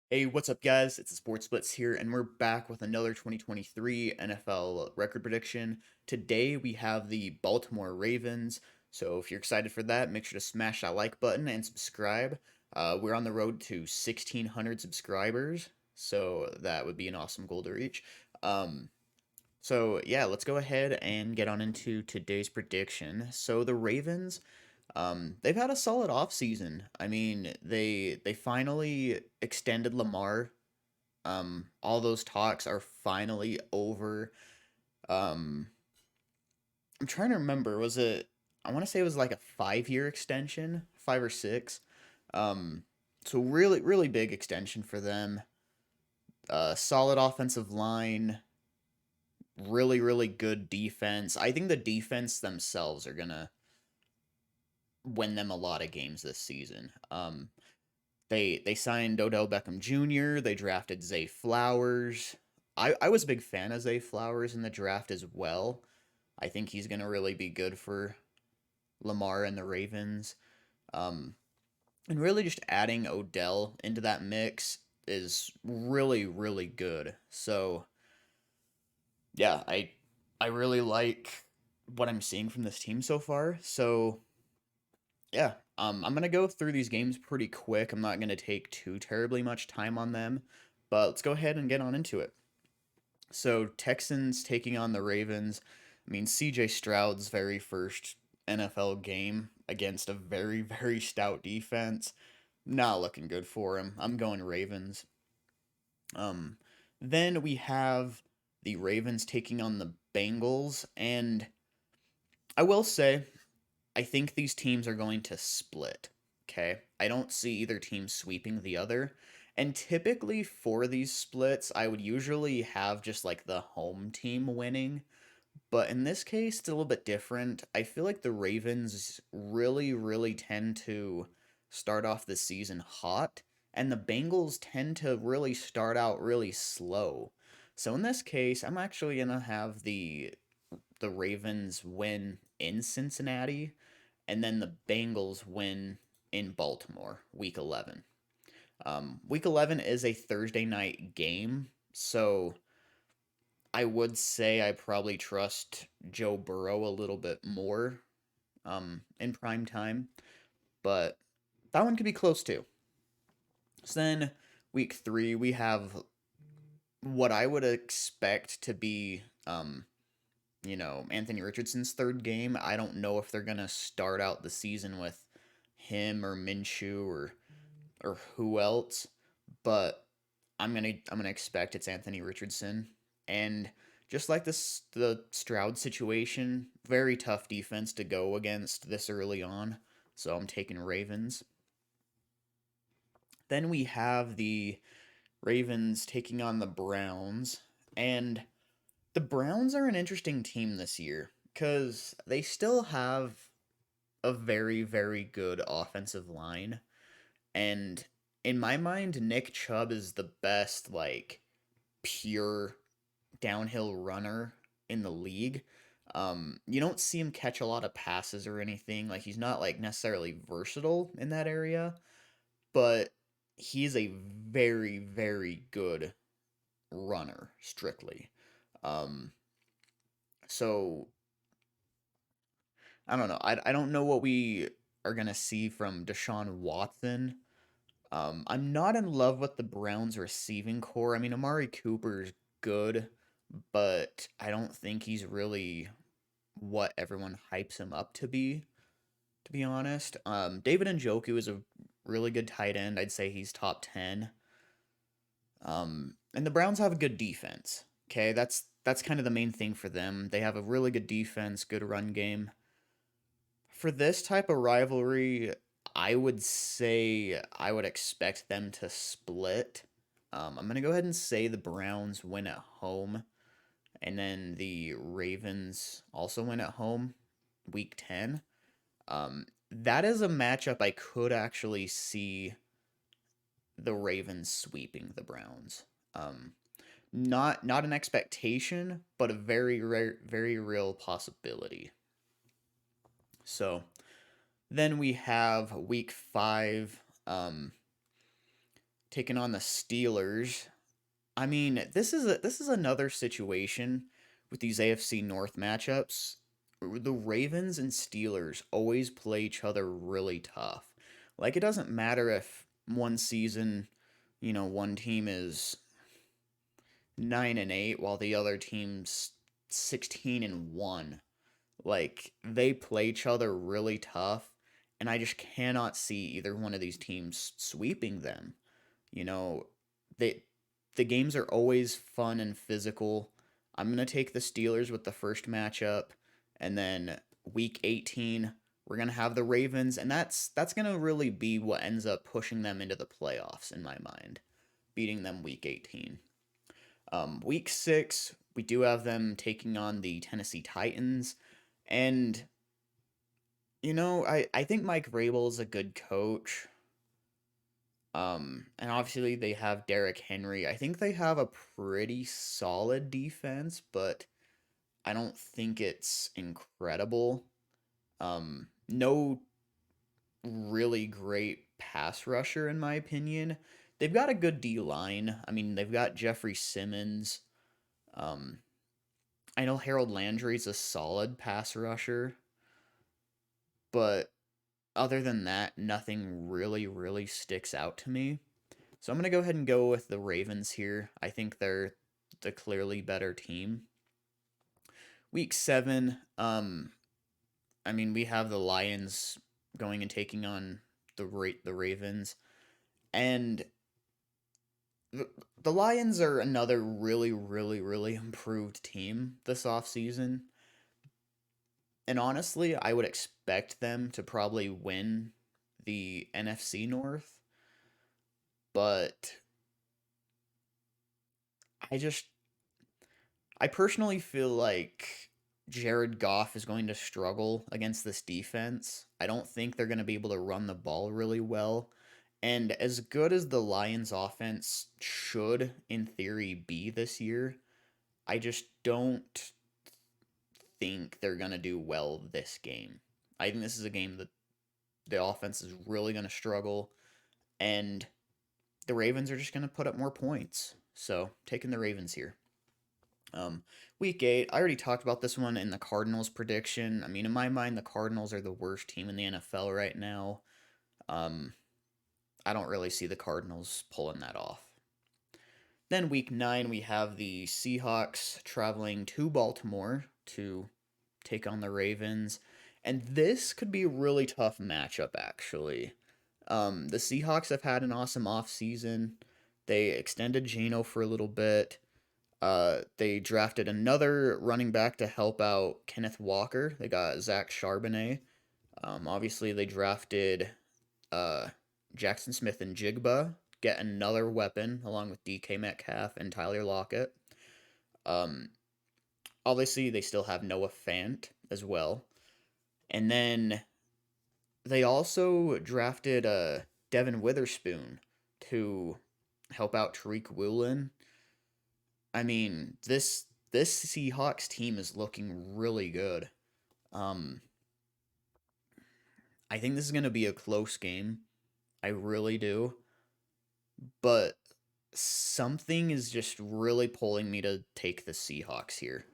Hey, what's up, guys? It's the Sports Blitz here, and we're back with another 2023 NFL record prediction. Today we have the Baltimore Ravens. So if you're excited for that, make sure to smash that like button and subscribe. We're on the road to 1,600 subscribers, so that would be an awesome goal to reach. Um, so yeah, let's go ahead and get on into today's prediction. So the Ravens, they've had a solid offseason. I mean, they finally extended Lamar. All those talks are finally over. Um, I'm trying to remember. Was it? I want to say it was like a 5 year extension, 5 or 6. Um, so really, really big extension for them. Solid offensive line, really, really good defense. I think the defense themselves are gonna win them a lot of games this season. They signed Odell Beckham Jr. They drafted Zay Flowers. I was a big fan of Zay Flowers in the draft as well. I think he's gonna really be good for Lamar and the Ravens. Um, and really just adding Odell into that mix is really, really good. So yeah, I really like what I'm seeing from this team so far. So yeah, I'm gonna go through these games pretty quick. I'm not gonna take too terribly much time on them, but let's go ahead and get on into it. So Texans taking on the Ravens. I mean, C.J. Stroud's very first NFL game against a very, very stout defense. Not looking good for him. I'm going Ravens. Um, then we have the Ravens taking on the Bengals, and I will say I think these teams are going to split. Okay. I don't see either team sweeping the other. And typically for these splits, I would usually have just like the home team winning. But in this case, it's a little bit different. I feel like the Ravens really, really tend to start off the season hot, and the Bengals tend to really start out really slow. So in this case, I'm actually gonna have the Ravens win in Cincinnati, and then the Bengals win in Baltimore, Week 11. Week 11 is a Thursday night game, so I would say I probably trust Joe Burrow a little bit more in prime time, but that one could be close too. So then, Week 3, we have what I would expect to be Anthony Richardson's third game. I don't know if they're gonna start out the season with him or Minshew or who else, but I'm gonna expect it's Anthony Richardson. And just like the Stroud situation, very tough defense to go against this early on. So I'm taking Ravens. Then we have the Ravens taking on the Browns, and the Browns are an interesting team this year because they still have a very, very good offensive line. And in my mind, Nick Chubb is the best, like, pure downhill runner in the league. You don't see him catch a lot of passes or anything. Like, he's not, like, necessarily versatile in that area, but he's a very, very good runner, strictly. Um, so I don't know. I don't know what we are gonna see from Deshaun Watson. I'm not in love with the Browns receiving core. I mean, Amari Cooper's good, but I don't think he's really what everyone hypes him up to be honest. David Njoku is a really good tight end. I'd say he's top 10. And the Browns have a good defense. Okay, that's kind of the main thing for them. They have a really good defense, good run game. For this type of rivalry, I would say I would expect them to split. I'm going to go ahead and say the Browns win at home, and then the Ravens also win at home, week 10. That is a matchup I could actually see the Ravens sweeping the Browns. Um, not an expectation, but a very rare, very real possibility. So then we have week 5. taking on the Steelers. I mean, this is another situation with these AFC North matchups. The Ravens and Steelers always play each other really tough. Like it doesn't matter if one season, one team is 9-8 while the other team's 16-1. Like they play each other really tough, and I just cannot see either one of these teams sweeping them. You know, they the games are always fun and physical. I'm gonna take the Steelers with the first matchup, and then week 18 we're gonna have the Ravens, and that's gonna really be what ends up pushing them into the playoffs in my mind, beating them week 18. Week 6 we do have them taking on the Tennessee Titans, and I think Mike Vrabel is a good coach. And obviously they have Derrick Henry. I think they have a pretty solid defense, but I don't think it's incredible. No really great pass rusher in my opinion. They've got a good D line. I mean, they've got Jeffrey Simmons. Um, I know Harold Landry's a solid pass rusher, but other than that, nothing really sticks out to me. So I'm going to go ahead and go with the Ravens here. I think they're the clearly better team. Week 7, I mean, we have the Lions going and taking on the Ravens, and the Lions are another really improved team this offseason. And honestly, I would expect them to probably win the NFC North, but I just I personally feel like Jared Goff is going to struggle against this defense. I don't think they're going to be able to run the ball really well. And as good as the Lions offense should, in theory, be this year, I just don't think they're going to do well this game. I think this is a game that the offense is really going to struggle, and the Ravens are just going to put up more points. So, taking the Ravens here. Um, week 8, I already talked about this one in the Cardinals prediction. I mean, in my mind, the Cardinals are the worst team in the NFL right now. Um, I don't really see the Cardinals pulling that off. Then week 9, we have the Seahawks traveling to Baltimore to take on the Ravens. And this could be a really tough matchup, actually. The Seahawks have had an awesome offseason. They extended Geno for a little bit. They drafted another running back to help out Kenneth Walker. They got Zach Charbonnet. Obviously, they drafted uh, Jackson Smith and Jigba, get another weapon along with DK Metcalf and Tyler Lockett. Um, Obviously, they still have Noah Fant as well. And then they also drafted Devin Witherspoon to help out Tariq Woolen. I mean, this Seahawks team is looking really good. Um, I think this is going to be a close game. I really do. But something is just really pulling me to take the Seahawks here.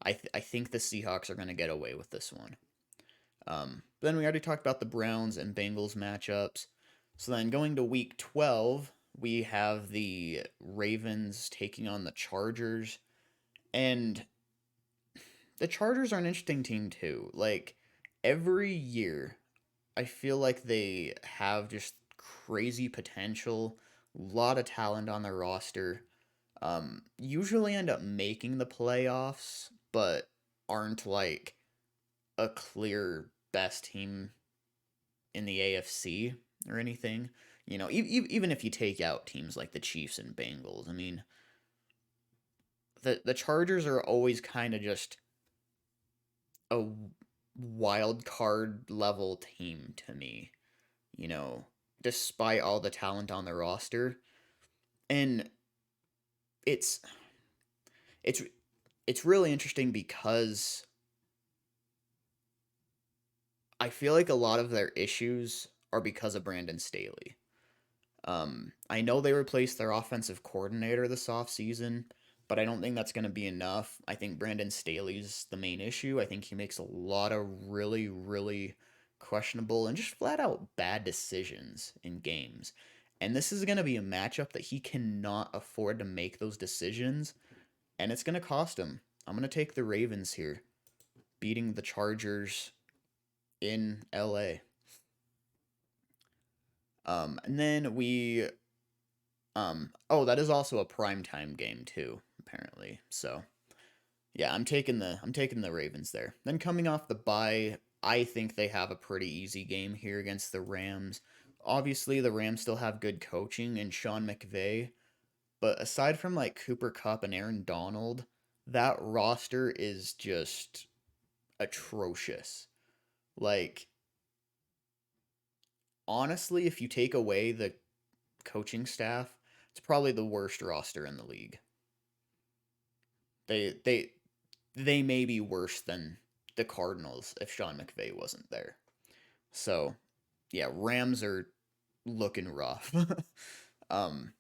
I think the Seahawks are going to get away with this one. Then we already talked about the Browns and Bengals matchups. So then going to week 12, we have the Ravens taking on the Chargers. And the Chargers are an interesting team too. Like every year, I feel like they have just crazy potential, a lot of talent on their roster. Usually end up making the playoffs, but aren't like a clear best team in the AFC or anything. Even if you take out teams like the Chiefs and Bengals, I mean, the Chargers are always kind of just a wild card level team to me, you know, despite all the talent on the roster. And it's it's it's really interesting because I feel like a lot of their issues are because of Brandon Staley. I know they replaced their offensive coordinator this offseason, but I don't think that's going to be enough. I think Brandon Staley's the main issue. I think he makes a lot of really, really questionable and just flat out bad decisions in games. And this is going to be a matchup that he cannot afford to make those decisions, and it's going to cost him. I'm going to take the Ravens here, beating the Chargers in LA. And then oh, that is also a primetime game too, apparently. So yeah, I'm taking the Ravens there. Then coming off the bye, I think they have a pretty easy game here against the Rams. Obviously, the Rams still have good coaching and Sean McVay, but aside from like Cooper Cup and Aaron Donald, that roster is just atrocious. Like, honestly, if you take away the coaching staff, it's probably the worst roster in the league. They they they may be worse than the Cardinals if Sean McVay wasn't there. So, yeah, Rams are looking rough. um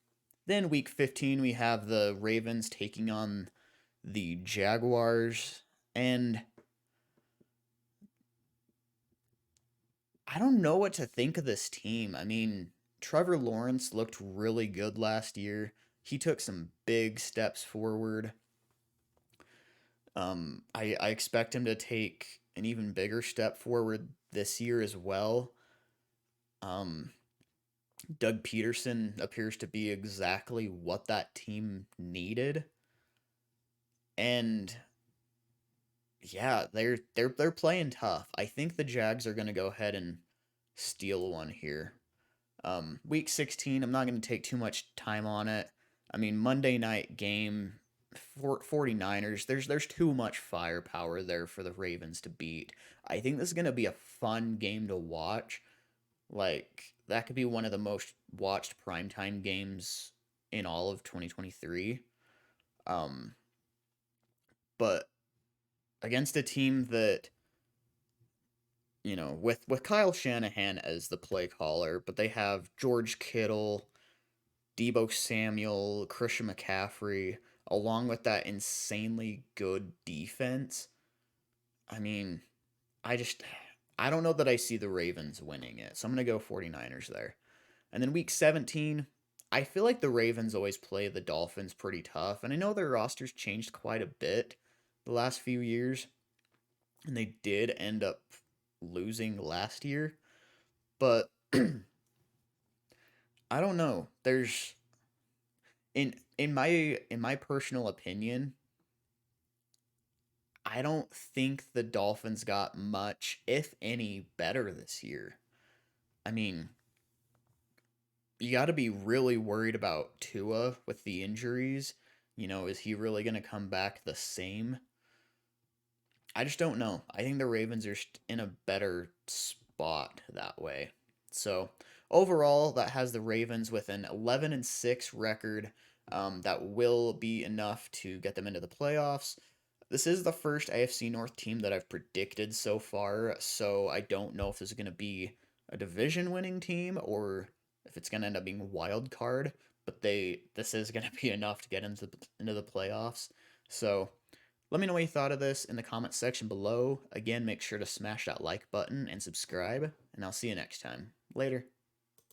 then week 15 we have the Ravens taking on the Jaguars, and I don't know what to think of this team. I mean, Trevor Lawrence looked really good last year. He took some big steps forward. I expect him to take an even bigger step forward this year as well. Um, Doug Peterson appears to be exactly what that team needed, and yeah, they're playing tough. I think the Jags are going to go ahead and steal one here. Week 16, I'm not going to take too much time on it. I mean, Monday night game for 49ers, there's too much firepower there for the Ravens to beat. I think this is going to be a fun game to watch. Like, that could be one of the most watched primetime games in all of 2023. Um, but against a team that, with Kyle Shanahan as the play caller, but they have George Kittle, Debo Samuel, Christian McCaffrey, along with that insanely good defense. I mean, I just I don't know that I see the Ravens winning it. So I'm going to go 49ers there. And then week 17, I feel like the Ravens always play the Dolphins pretty tough, and I know their roster's changed quite a bit the last few years, and they did end up losing last year, but I don't know. There's in my personal opinion, I don't think the Dolphins got much, if any, better this year. I mean, you got to be really worried about Tua with the injuries. Is he really going to come back the same? I just don't know. I think the Ravens are in a better spot that way. So overall, that has the Ravens with an 11-6 record. That will be enough to get them into the playoffs. This is the first AFC North team that I've predicted so far, so I don't know if this is going to be a division winning team or if it's going to end up being a wild card. But this is going to be enough to get into the playoffs. So let me know what you thought of this in the comment section below. Again, make sure to smash that like button and subscribe, and I'll see you next time. Later.